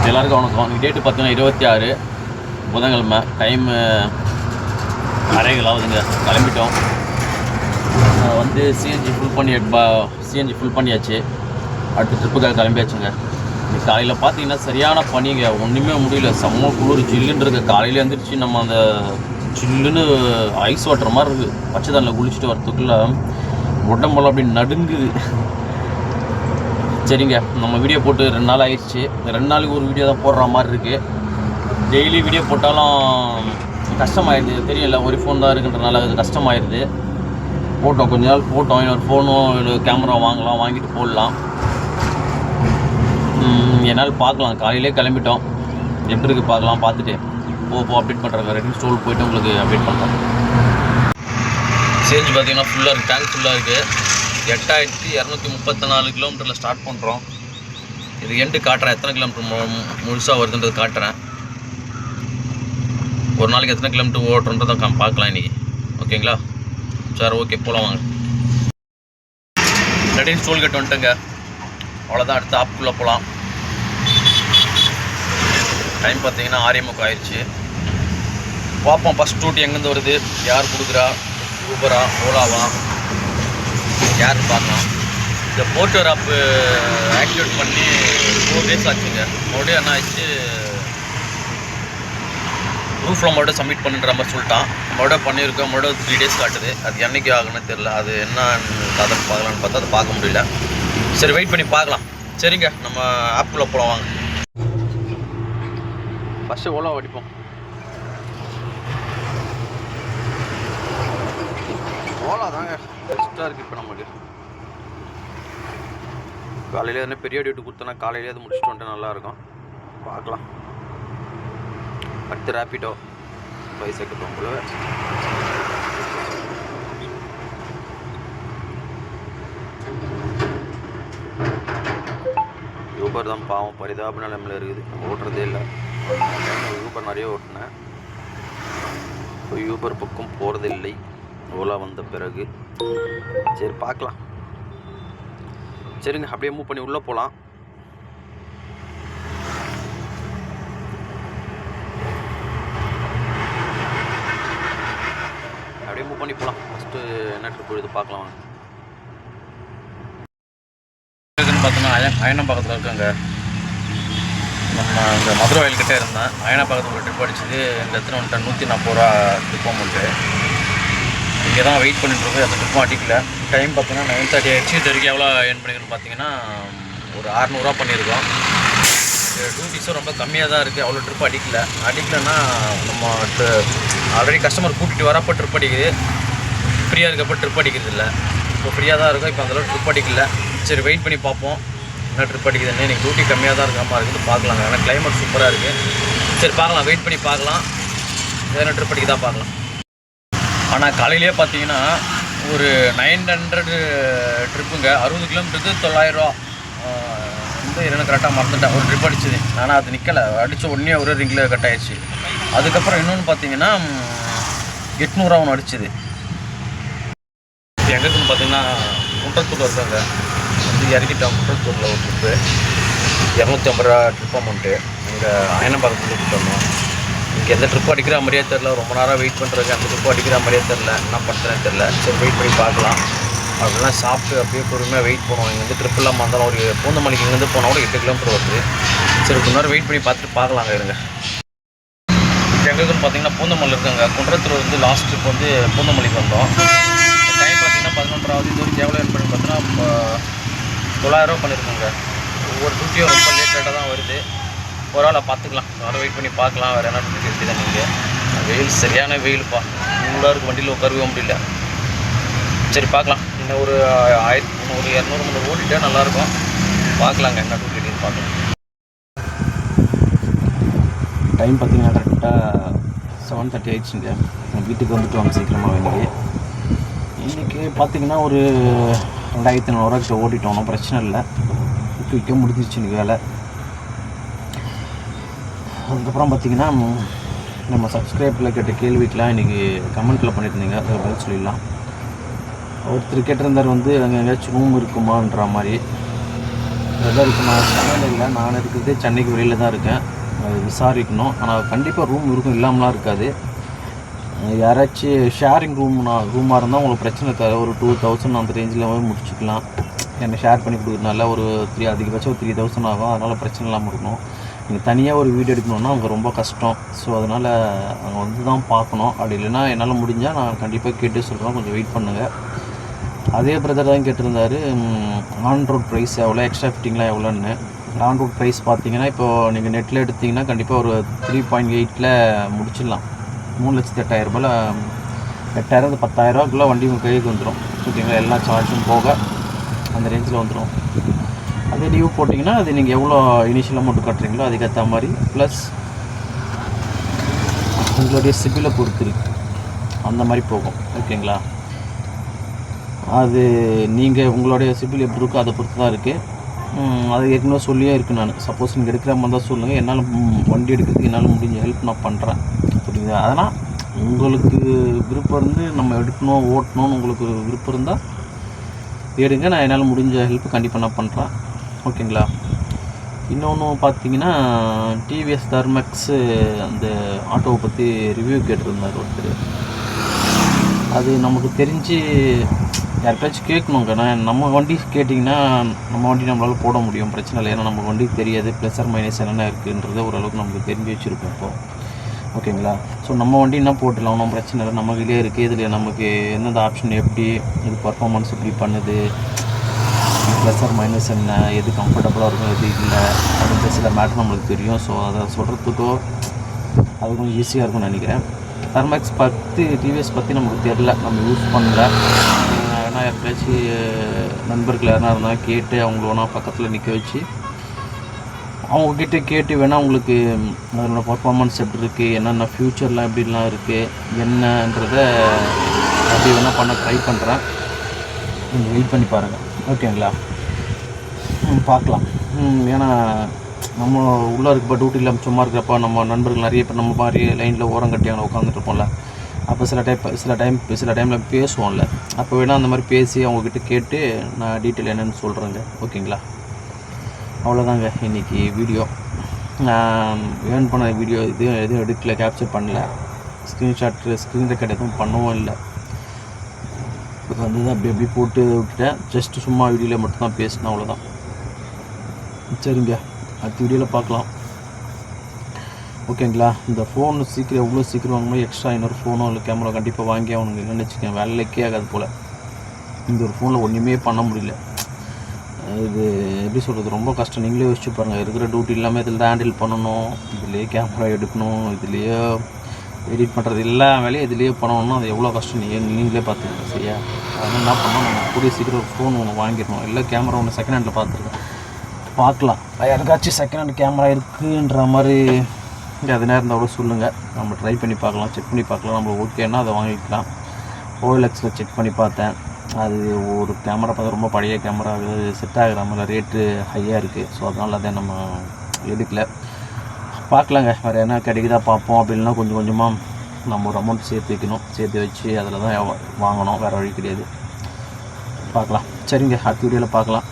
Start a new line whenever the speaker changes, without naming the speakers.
எல்லாருக்கும் வணக்கம். டேட்டு பார்த்தீங்கன்னா 26 புதன்கிழமை. டைமு 6:30 ஆகுதுங்க. கிளம்பிட்டோம். வந்து சிஎன்ஜி ஃபுல் பண்ணியாச்சு. அடுத்த ட்ரிப்புக்காக கிளம்பியாச்சுங்க. காலையில் பார்த்தீங்கன்னா சரியான பனிங்க, ஒன்றுமே முடியல. செம்ம குளிர், ஜில்லுன்னு இருக்குது. காலையில் எழுந்திரிச்சு நம்ம அந்த ஜில்லுன்னு ஐஸ் வாட்டர் மாதிரி இருக்குது. பச்சை தண்ணியில் குளிச்சுட்டு வரத்துக்குள்ளே உடம்பெல்லாம் அப்படி நடுங்குது. சரிங்க, நம்ம வீடியோ போட்டு 2 நாள் ஆயிடுச்சு. 2 நாளுக்கு ஒரு வீடியோ தான் போடுற மாதிரி இருக்குது. டெய்லி வீடியோ போட்டாலும் கஷ்டமாயிருது. தெரியல, ஒரு ஃபோன் தான் இருக்குன்றனால அது கஷ்டமாயிருது. போட்டோம், கொஞ்ச நாள் போட்டோம். இன்னொரு ஃபோனும் கேமரா வாங்கிட்டு போடலாம். என்னால் பார்க்கலாம். காலையிலே கிளம்பிட்டோம். எப்படி இருக்குது பார்க்கலாம். பார்த்துட்டு அப்டேட் பண்ணுறாங்க. ரெடிங் ஸ்டோல் போய்ட்டு உங்களுக்கு அப்டேட் பண்ணுறோம். சேஞ்ச் பார்த்தீங்கன்னா ஃபுல்லாக இருக்குது. டேங்க் ஃபுல்லாக இருக்குது. 8234 கிலோமீட்டரில் ஸ்டார்ட் பண்ணுறோம். இது எண்டு காட்டுறேன், எத்தனை கிலோமீட்டர் முழுசாக வருதுன்றது காட்டுறேன். ஒரு நாளைக்கு எத்தனை கிலோமீட்டர் ஓட்டுறன்றதை பார்க்கலாம் இன்றைக்கி. ஓகேங்களா? சார், ஓகே, போகலாம் வாங்க. ரெடிங் ஸ்டோல் கட்டு வந்துட்டுங்க. அவ்வளோதான். அடுத்து ஆப்புக்குள்ளே போகலாம். டைம் பார்த்தீங்கன்னா 6:30 ஆயிடுச்சு. பார்ப்போம் ஃபஸ்ட் ரூட் எங்கேருந்து வருது, யார் கொடுக்குறா, ஊபரா, ஓலாவா, யார் பார்க்கலாம். இந்த போர்ட்டர் ஆப்பு ஆக்டிவேட் பண்ணி 4 days ஆச்சுங்க. மறுபடியும் என்ன ஆச்சு, ப்ரூஃபில் மறுபடியும் சப்மிட் பண்ணுற மாதிரி சொல்லிட்டான். மறுபடியும் பண்ணியிருக்கோம். மறுபடியும் 3 days காட்டுது. அது என்றைக்கு ஆகுன்னு தெரில. அது என்ன கதை பார்க்கலான்னு பார்த்தா அதை பார்க்க முடியல. சரி, வெயிட் பண்ணி பார்க்கலாம். சரிங்க, நம்ம ஆப்புக்குள்ளே போகலாம் வாங்க. ஃபஸ்ட்டு ஓலா அடிப்போம். ஓலா தாங்க பெஸ்ட்டாக இருக்குது இப்போ நமக்கு. காலையிலே எதுனா பெரிய டியூட்டி கொடுத்தோன்னா காலையிலே அது முடிச்சுட்டு வந்துட்டு நல்லாயிருக்கும். பார்க்கலாம். அடுத்து ரேப்பிடோ பைசைக்கிள் போகும்போது யூபர் தான் பாவம், பரிதாப நிலைமையில் இருக்குது. நம்ம ஓட்டுறதே இல்லை. யூபர் நிறைய ஓட்டினேன். இப்போ யூபர் பக்கம் போகிறதில்லை ஓலா வந்த பிறகு. சரி, பார்க்கலாம். சரிங்க, அப்படியே மூவ் பண்ணி உள்ளே போகலாம். அப்படியே மூவ் பண்ணி போகலாம். ஃபஸ்ட்டு என்ன ட்ரிப் போய் இது பார்க்கலாம் வாங்க. இதுன்னு பார்த்தோன்னா அயனம்பாக்கத்தில் இருக்காங்க. நம்ம இந்த மதுரை வயல்கிட்டே இருந்தேன். அயனம்பாக்கத்தில் ஒரு ட்ரிப் அடிச்சது. இந்த இடத்துல வந்துட்டு 140 ரூபா ட்ரிப் அமௌண்ட்டு. இங்கே தான் வெயிட் பண்ணிட்டுருக்கோம். அந்த ட்ரிப்பும் அடிக்கல. டைம் பார்த்தீங்கன்னா 9:30 ஆகிடுச்சு. இது வரைக்கும் எவ்வளோ ஏர்ன் பண்ணிக்கணும்னு பார்த்தீங்கன்னா ஒரு 600 ரூபா பண்ணியிருக்கோம். டியூட்டிஸும் ரொம்ப கம்மியாக தான் இருக்குது. அவ்வளோ ட்ரிப் அடிக்கலைன்னா நம்ம ஆல்ரெடி கஸ்டமர் கூட்டிகிட்டு வரப்போ ட்ரிப் அடிக்குது. ஃப்ரீயாக இருக்கப்போ ட்ரிப் அடிக்கிறது இல்லை. இப்போ ஃப்ரீயாக தான் இருக்கும். இப்போ அந்தளவு ட்ரிப் அடிக்கல. சரி, வெயிட் பண்ணி பார்ப்போம் என்ன ட்ரிப் அடிக்குதுன்னு. இன்றைக்கி டியூட்டி கம்மியாக தான் இருக்க மாதிரி இருக்குது. பார்க்கலாங்க. ஏன்னா கிளைமேட் சூப்பராக இருக்குது. சரி, பார்க்கலாம். வெயிட் பண்ணி பார்க்கலாம். எதனா ட்ரிப் அடிக்குதா பார்க்கலாம். ஆனால் காலையிலே பார்த்தீங்கன்னா ஒரு 900 ட்ரிப்புங்க. 60 கிலோமீட்டருக்கு 900 ரூபா. வந்து எனக்கு கரெக்டாக மறந்துட்டேன். ஒரு ட்ரிப் அடிச்சது. ஆனால் அது நிற்கலை. அடித்த உடனே ஒரு ரிங்கில் கட் ஆயிடுச்சு. அதுக்கப்புறம் இன்னொன்று பார்த்தீங்கன்னா 800 ரூபா ஒன்று அடிச்சுது. எங்கேன்னு பார்த்தீங்கன்னா குன்றத்தூர் இருக்காங்க. வந்து இறக்கிட்டோம். குன்றத்தூரில் ஒரு ட்ரிப்பு 250 ரூபா ட்ரிப் அமௌண்ட்டு. இங்கே அயனம்பாக்கத்தில் கூப்பிட்டு வந்தோம். இங்கே எந்த ட்ரிப்பு அடிக்கிற மாதிரியே தெரில. ரொம்ப நேரம் வெயிட் பண்ணுறது. அந்த ட்ரிப்பு அடிக்கிற மாதிரியே தெரில. என்ன பண்ணுறதுன்னு தெரில. சரி, வெயிட் பண்ணி பார்க்கலாம். அப்படிலாம் சாப்பிட்டு அப்படியே பொறுமையாக வெயிட் பண்ணுவோம். இங்கே வந்து ட்ரிப் இல்லாமல் இருந்தாலும் ஒரு பூந்தமல்லிக்கு இங்கேருந்து போனால் கூட 8 கிலோமீட்டர் வருது. சரி, கொஞ்ச நேரம் வெயிட் பண்ணி பார்த்துட்டு பார்க்கலாங்க. இருங்க. எங்களுக்குன்னு பார்த்தீங்கன்னா பூந்தமல்லி இருக்காங்க. குன்றத்தூர் வந்து லாஸ்ட் ட்ரிப் வந்து பூந்தமல்லிக்கு வந்தோம். டைம் பார்த்தீங்கன்னா 11:30 ஆகுது. இது வரைக்கும் எவ்வளோ ஏர்ன் பண்ணி பார்த்தீங்கன்னா 900 ரூபா பண்ணியிருக்கோங்க. ஒவ்வொரு டியூட்டியும் ரொம்ப லேட்டாக தான் வருது. பரவாயில்ல, பார்த்துக்கலாம். வேறு வெயிட் பண்ணி பார்க்கலாம். வேறு என்ன டியூட்டி இருக்குது தான். நீங்கள் வெயில் சரியான வெயில்ப்பா. நூலாக இருக்குது. வண்டியில் உட்காரவே முடியல. சரி, பார்க்கலாம். இன்னும் ஒரு 200 ஓடிட்டே நல்லாயிருக்கும். பார்க்கலாங்க என்ன டியூட்டி பார்க்கலாம். டைம் பார்த்தீங்கன்னா கரெக்டாக 7:30 ஆயிடுச்சுங்க. வீட்டுக்கு வந்துட்டு வாங்க சீக்கிரமாக. இன்றைக்கி பார்த்தீங்கன்னா ஒரு 2400 ரூபாய்க்கு ஓட்டிட்டோம். ஒன்றும் பிரச்சனை இல்லை. குயிக்காக முடிஞ்சிருச்சு இன்றைக்கி வேலை. அதுக்கப்புறம் பார்த்திங்கன்னா நம்ம சப்ஸ்கிரைபில் கேட்ட கேள்விக்கெலாம் இன்றைக்கி கமெண்ட்டில் பண்ணியிருந்தீங்க. அதை பதில் சொல்லிடலாம். ஒருத்தர் கேட்டிருந்தார் வந்து அங்கே எங்கேயாச்சும் ரூம் இருக்குமான்ற மாதிரி. பிரதர் இப்போ நான் சென்னையில் இல்லை, நான் இருக்கிறதே சென்னைக்கு வெளியில் தான் இருக்கேன். அது விசாரிக்கணும். ஆனால் கண்டிப்பாக ரூம் இருக்கும், இல்லாமலாம் இருக்காது. யாராச்சும் ஷேரிங் ரூமாக இருந்தால் உங்களுக்கு பிரச்சனை இருக்காது. ஒரு 2000 அந்த ரேஞ்சில் முடிச்சுக்கலாம். என்னை ஷேர் பண்ணி கொடுக்குறதுனால ஒரு அதிகபட்சம் ஒரு 3000 ஆகும். அதனால் பிரச்சனை இல்லாமல் இருக்கணும். நீங்கள் தனியாக ஒரு வீடியோ எடுக்கணுன்னா அங்கே ரொம்ப கஷ்டம். ஸோ அதனால் அங்கே வந்து தான் பார்க்கணும். அப்படி இல்லைன்னா என்னால் முடிஞ்சால் நான் கண்டிப்பாக கேட்டு சொல்கிறேன், கொஞ்சம் வெயிட் பண்ணுங்கள். அதே பிரதர் தான் கேட்டிருந்தார், ஆன் ரோட் ப்ரைஸ் எவ்வளோ, எக்ஸ்ட்ரா ஃபிட்டிங்லாம் எவ்வளோன்னு. ஆன் ரோட் ப்ரைஸ் பார்த்தீங்கன்னா இப்போது நீங்கள் நெட்டில் எடுத்திங்கன்னா கண்டிப்பாக ஒரு 3.8 முடிச்சிடலாம். 3,08,000 8,000 10,000 வண்டி உங்கள் கைக்கு வந்துடும். ஓகேங்களா, எல்லா சார்ஜும் போக அந்த ரேஞ்சில் வந்துடும். அதே லீவ் போட்டிங்கன்னா அது நீங்கள் எவ்வளோ இனிஷியல் அமௌண்ட் கட்டுறீங்களோ அதுக்கேற்ற மாதிரி ப்ளஸ் உங்களுடைய சிபிலை பொறுத்து இருக்குது, அந்த மாதிரி போகும். ஓகேங்களா, அது நீங்கள் உங்களுடைய சிபில் எப்படி இருக்கோ அதை பொறுத்து தான் இருக்குது. அது ஏற்கனவே சொல்லியே இருக்குது. நான் சப்போஸ் நீங்கள் எடுக்கிற மாதிரி தான் சொல்லுங்கள், என்னால் வண்டி எடுக்கிறதுக்கு என்னால் முடிஞ்ச ஹெல்ப் நான் பண்ணுறேன். புரியுது? அதனால் உங்களுக்கு விருப்பம் இருந்து நம்ம எடுக்கணும் ஓட்டணும்னு உங்களுக்கு விருப்பம் இருந்தால் எடுங்க, நான் என்னால் முடிஞ்ச ஹெல்ப் கண்டிப்பாக நான் பண்ணுறேன். ஓகேங்களா. இன்னொன்று பார்த்தீங்கன்னா டிவிஎஸ் தர்மெக்ஸு அந்த ஆட்டோவை பற்றி ரிவ்யூ கேட்டிருந்தார் ஒருத்தர். அது நமக்கு தெரிஞ்சு யாருக்காச்சும் கேட்கணுங்க. நம்ம வண்டி கேட்டிங்கன்னா நம்ம வண்டி நம்மளால் போட முடியும், பிரச்சனை இல்லை. ஏன்னா நம்ம வண்டிக்கு தெரியாது ப்ளஸ் ஆர் மைனஸ் என்னென்ன இருக்குன்றதை ஓரளவுக்கு நமக்கு தெரிஞ்சு வச்சுருக்கோம் இப்போ. ஓகேங்களா. ஸோ நம்ம வண்டின்னா போட்டுடலாம், ஒன்றும் பிரச்சனை இல்லை. நமக்குள்ளே இருக்குது. இதில் நமக்கு எந்தெந்த ஆப்ஷன் எப்படி, இது பர்ஃபார்மன்ஸ் எப்படி பண்ணுது, ப்ளஸ் ஆர் மைனஸ் என்ன, எது கம்ஃபர்டபுளாக இருக்கும் எது இல்லை அப்படின்ற சில மேட்ரு நம்மளுக்கு தெரியும். ஸோ அதை சொல்கிறதுக்கோ அது கொஞ்சம் ஈஸியாக இருக்கும்னு நினைக்கிறேன். தர்மெக்ஸ் பற்றி டிவிஎஸ் பற்றி நமக்கு தெரில, நம்ம யூஸ் பண்ணல. ஏன்னா யாருக்காச்சும் நண்பர்கள் யாருனா இருந்தாலும் கேட்டு அவங்கள ஒன்றா பக்கத்தில் நிற்க வச்சு அவங்கக்கிட்ட கேட்டு வேணால் உங்களுக்கு அதனோட பர்ஃபார்மன்ஸ் எப்படி இருக்குது, என்னென்ன ஃப்யூச்சர்லாம் எப்படிலாம் இருக்குது என்னன்றதை அப்படி வேணால் பண்ண ட்ரை பண்ணுறேன். கொஞ்சம் வெயிட் பண்ணி பாருங்கள். ஓகேங்களா, பார்க்கலாம். ஏன்னா நம்ம உள்ளே இருக்கப்போ டியூட்டியில் சும்மா இருக்கிறப்ப நம்ம நண்பர்கள் நிறைய பேர் நம்ம மாதிரி லைனில் ஓரம் கட்டி அங்கே உட்காந்துட்ருப்போம்ல, அப்போ சில டைமில் பேசுவோம்ல, அப்போ வேணால் அந்த மாதிரி பேசி அவங்கக்கிட்ட கேட்டு நான் டீட்டெயில் என்னென்னு சொல்கிறேங்க. ஓகேங்களா, அவ்வளோதாங்க இன்றைக்கி வீடியோ. நான் ஏர்ன் பண்ண வீடியோ எதுவும் எடுக்கல, கேப்சர் பண்ணல, ஸ்க்ரீன் ரெக்கார்ட் எதுவும் பண்ணவும் இல்லை. வந்து அப்படி அப்படி போட்டு விட்டுட்டேன். ஜஸ்ட்டு சும்மா வீடியோவில் மட்டும்தான் பேசினேன், அவ்வளோதான். சரிங்க, அடுத்த வீடியோவில் பார்க்கலாம். ஓகேங்களா. இந்த ஃபோன் சீக்கிரம் எவ்வளோ சீக்கிரம் வாங்கணும், எக்ஸ்ட்ரா இன்னொரு ஃபோனோ இல்லை கேமரா கண்டிப்பாக வாங்கி அவனுக்கு இல்லைன்னு வச்சுக்கேன், வேலைக்கே ஆகாது போல். இந்த ஒரு ஃபோனில் ஒன்றுமே பண்ண முடியல. இது எப்படி சொல்கிறது, ரொம்ப கஷ்டம். நீங்களே யோசிச்சு பாருங்கள். இருக்கிற டியூட்டி இல்லாமல் இதில் தான் ஹேண்டில் பண்ணணும், இதுலேயே கேமரா எடுக்கணும், இதுலேயே எடிட் பண்ணுறது எல்லா வேலையும் இதுலேயே பண்ணணும்னா அது எவ்வளோ கஷ்டம் நீங்களே பார்த்துக்கங்க. சரியா, அதனால் என்ன பண்ணோம், நம்ம கூடிய சீக்கிரம் ஒரு ஃபோன் ஒன்று வாங்கிடணும். இல்லை கேமரா ஒன்று செகண்ட் ஹேண்டில் பார்க்கலாம். யாருக்காச்சும் செகண்ட் ஹேண்ட் கேமரா இருக்குன்ற மாதிரி எதுனா இருந்தால் கூட சொல்லுங்கள், நம்ம ட்ரை பண்ணி பார்க்கலாம், செக் பண்ணி பார்க்கலாம். நம்ம ஓகேன்னா அதை வாங்கிக்கலாம். OLXல செக் பண்ணி பார்த்தேன், அது ஒரு கேமரா பார்த்தா ரொம்ப பழைய கேமரா, அது செட் ஆகிற மாதிரி ரேட்டு ஹையாக இருக்குது. ஸோ அதனால் அதை நம்ம எடுக்கல. பார்க்கலாங்க, வேறு என்ன கிடைக்குதா பார்ப்போம். அப்படின்னா கொஞ்சம் கொஞ்சமாக நம்ம ஒரு அமௌண்ட் சேர்த்து வைக்கணும், சேர்த்து வச்சு அதில் தான் வாங்கணும், வேறு வழி கிடையாது. பார்க்கலாம். சரிங்க, அடுத்த வீடியோவில் பார்க்கலாம்.